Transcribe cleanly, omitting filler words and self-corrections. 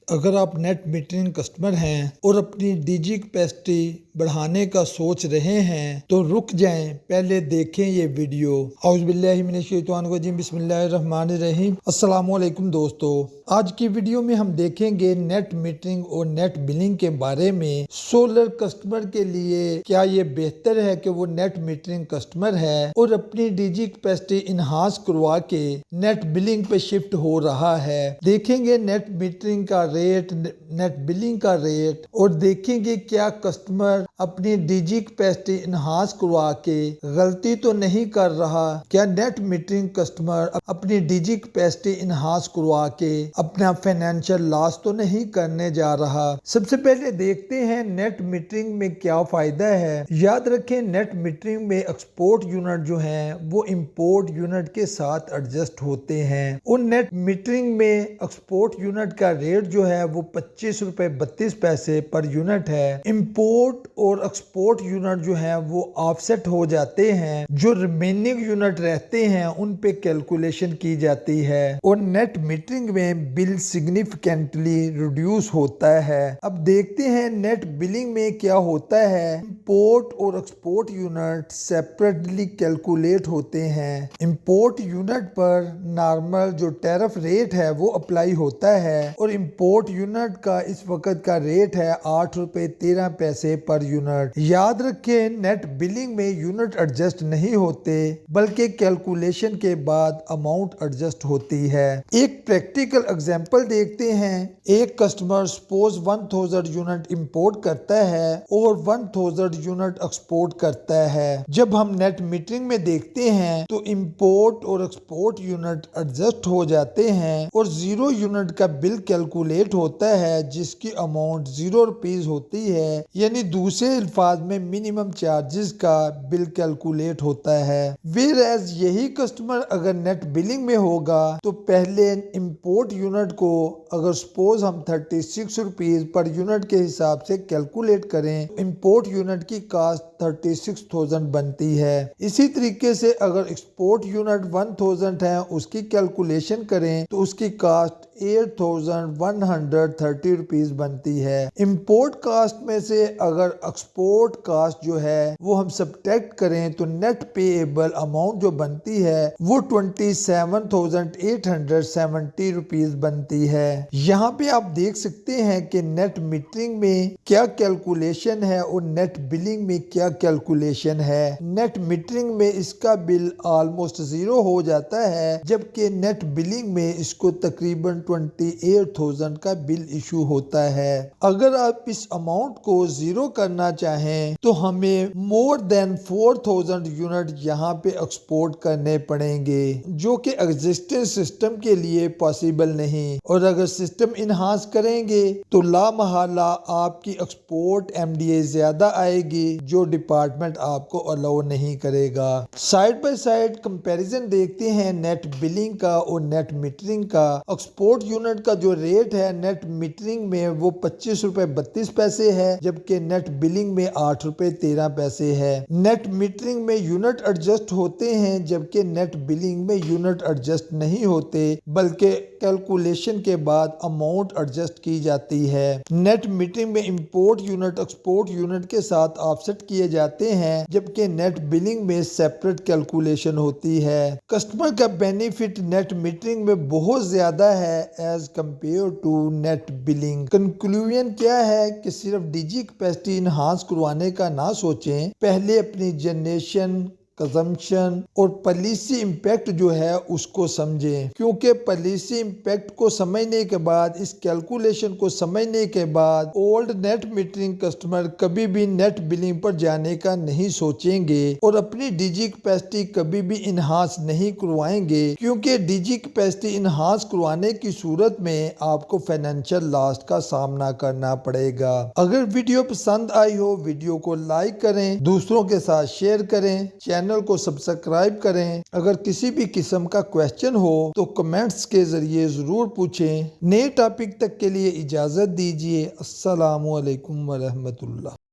اگر آپ net metering customer ہیں اور اپنی ڈیجی کیپیسٹی بڑھانے کا سوچ رہے ہیں تو رک جائیں، پہلے دیکھیں یہ ویڈیو۔ اعوذ باللہ من الشیطان الرجیم، بسم اللہ الرحمن الرحیم۔ السلام علیکم دوستو، آج کی ویڈیو میں ہم دیکھیں گے نیٹ میٹرنگ اور نیٹ بلنگ کے بارے میں۔ سولر کسٹمر کے لیے کیا یہ بہتر ہے کہ وہ نیٹ میٹرنگ کسٹمر ہے اور اپنی ڈیجی کیپیسٹی انہانس کروا کے نیٹ بلنگ پہ شفٹ ہو رہا ہے؟ دیکھیں گے نیٹ میٹرنگ کا ریٹ، نیٹ بلنگ کا ریٹ، اور دیکھیں گے کیا کسٹمر اپنی ڈیجی کیپیسٹی انہانس کروا کے غلطی تو نہیں کر رہا، کیا نیٹ میٹرنگ کسٹمر اپنی ڈیجی کیپیسٹی انہانس کروا کے اپنا فائنینشیل لاس تو نہیں کرنے جا رہا۔ سب سے پہلے دیکھتے ہیں نیٹ میٹرنگ میں کیا فائدہ ہے۔ یاد رکھیں نیٹ میٹرنگ میں ایکسپورٹ یونٹ جو ہیں وہ امپورٹ یونٹ کے ساتھ ایڈجسٹ ہوتے ہیں۔ ان نیٹ میٹرنگ میں ایکسپورٹ یونٹ کا ریٹ جو ہے وہ 25 روپے 32 پیسے پر یونٹ ہے۔ امپورٹ اور ایکسپورٹ یونٹ جو ہیں وہ آف سیٹ ہو جاتے ہیں، جو ریمیننگ یونٹ رہتے ہیں ان پہ کیلکولیشن کی جاتی ہے اور نیٹ میٹرنگ میں بل سگنیفیکنٹلی ریڈیوس ہوتا ہے۔ اب دیکھتے ہیں نیٹ بلنگ میں کیا ہوتا ہے۔ امپورٹ اور ایکسپورٹ یونٹ سیپریٹلی کیلکولیٹ ہوتے ہیں۔ امپورٹ یونٹ پر نارمل جو ٹیرف ریٹ ہے وہ اپلائی ہوتا ہے اور امپورٹ یونٹ کا اس وقت کا ریٹ ہے 8 روپے 13 پیسے پر یونٹ۔ یاد رکھیں نیٹ بلنگ میں یونٹ ایڈجسٹ نہیں ہوتے بلکہ کیلکولیشن کے بعد اماؤنٹ ایڈجسٹ ہوتی ہے۔ ایک پریکٹیکل اگزامپل دیکھتے ہیں۔ ایک کسٹمر سپوز 1000 یونٹ امپورٹ کرتا ہے اور 1000 یونٹ ایکسپورٹ کرتا ہے۔ جب ہم نیٹ میٹرنگ میں دیکھتے ہیں تو امپورٹ اور ایکسپورٹ یونٹ ایڈجسٹ ہو جاتے ہیں اور 0 یونٹ کا بل کیلکولیٹ ہوتا ہے جس کی اماؤنٹ 0 روپیز ہوتی ہے، یعنی دوسرے الفاظ میں منیمم چارجز کا بل کیلکولیٹ ہوتا ہے۔ ویئرایز یہی کسٹمر اگر نیٹ بلنگ میں ہوگا تو پہلے امپورٹ یونٹ کو اگر سپوز ہم 36 روپیز پر یونٹ کے حساب سے کیلکولیٹ کریں، امپورٹ یونٹ کی کاسٹ 36,000 بنتی ہے۔ اسی طریقے سے اگر ایکسپورٹ یونٹ 1000 ہے اس کی کیلکولیشن کریں تو اس کی کاسٹ 8130 روپیز بنتی ہے۔ امپورٹ کاسٹ میں سے اگر ایکسپورٹ کاسٹ جو ہے وہ ہم سبٹریکٹ کریں تو نیٹ پے ایبل اماؤنٹ جو بنتی ہے وہ 27,870 روپیز بنتی ہے۔ یہاں پہ آپ دیکھ سکتے ہیں کہ نیٹ میٹرنگ میں کیا کیلکولیشن ہے اور نیٹ بلنگ میں کیا کیلکولیشن ہے۔ نیٹ میٹرنگ میں اس کا بل آلموسٹ 0 ہو جاتا ہے جبکہ نیٹ بلنگ میں اس کو تقریباً 28,000 کا بل ایشو ہوتا ہے۔ اگر آپ اس اماؤنٹ کو 0 کرنا چاہیں تو ہمیں مور دین 4000 یونٹ یہاں پہ ایکسپورٹ کرنے پڑیں گے جو کہ ایگزسٹنگ سسٹم کے لیے پاسبل نہیں، اور اگر سسٹم انہانس کریں گے تو لا محالہ آپ کی ایکسپورٹ MDA زیادہ آئے گی جو ڈپارٹمنٹ آپ کو الاؤ نہیں کرے گا۔ سائڈ بائی سائڈ کمپیریزن دیکھتے ہیں نیٹ بلنگ کا اور نیٹ میٹرنگ کا۔ ایکسپورٹ یونٹ کا جو ریٹ ہے نیٹ میٹرنگ میں وہ 25 روپے 32 پیسے ہے جبکہ نیٹ بلنگ میں 8 روپے 13 پیسے ہے۔ نیٹ میٹرنگ میں یونٹ ایڈجسٹ ہوتے ہیں جبکہ نیٹ بلنگ میں یونٹ ایڈجسٹ نہیں ہوتے بلکہ کیلکولیشن کے بعد اماؤنٹ ایڈجسٹ کی جاتی ہے۔ نیٹ میٹرنگ میں امپورٹ یونٹ ایکسپورٹ یونٹ کے ساتھ آف سیٹ کیے جاتے ہیں جبکہ نیٹ بلنگ میں سیپریٹ کیلکولیشن ہوتی ہے۔ کسٹمر کا بینیفٹ نیٹ میٹرنگ میں بہت زیادہ ہے as compare to net billing. Conclusion کیا ہے کہ صرف ڈیجی کیپیسٹی انہانس کروانے کا نہ سوچیں، پہلے اپنی جنریشن، کنزمپشن اور پالیسی امپیکٹ جو ہے اس کو سمجھیں، کیونکہ پالیسی امپیکٹ کو سمجھنے کے بعد، اس کیلکولیشن کو سمجھنے کے بعد اولڈ نیٹ میٹرنگ کسٹمر کبھی بھی نیٹ بلنگ پر جانے کا نہیں سوچیں گے اور اپنی ڈیجی کیپیسٹی کبھی بھی انہانس نہیں کروائیں گے، کیونکہ ڈیجی کیپیسٹی انہانس کروانے کی صورت میں آپ کو فائنینشیل لاس کا سامنا کرنا پڑے گا۔ اگر ویڈیو پسند آئی ہو ویڈیو کو لائک کریں، دوسروں کے ساتھ شیئر کریں، چینل کو سبسکرائب کریں۔ اگر کسی بھی قسم کا کویسچن ہو تو کمنٹس کے ذریعے ضرور پوچھیں۔ نئے ٹاپک تک کے لیے اجازت دیجیے۔ السلام علیکم ورحمۃ اللہ۔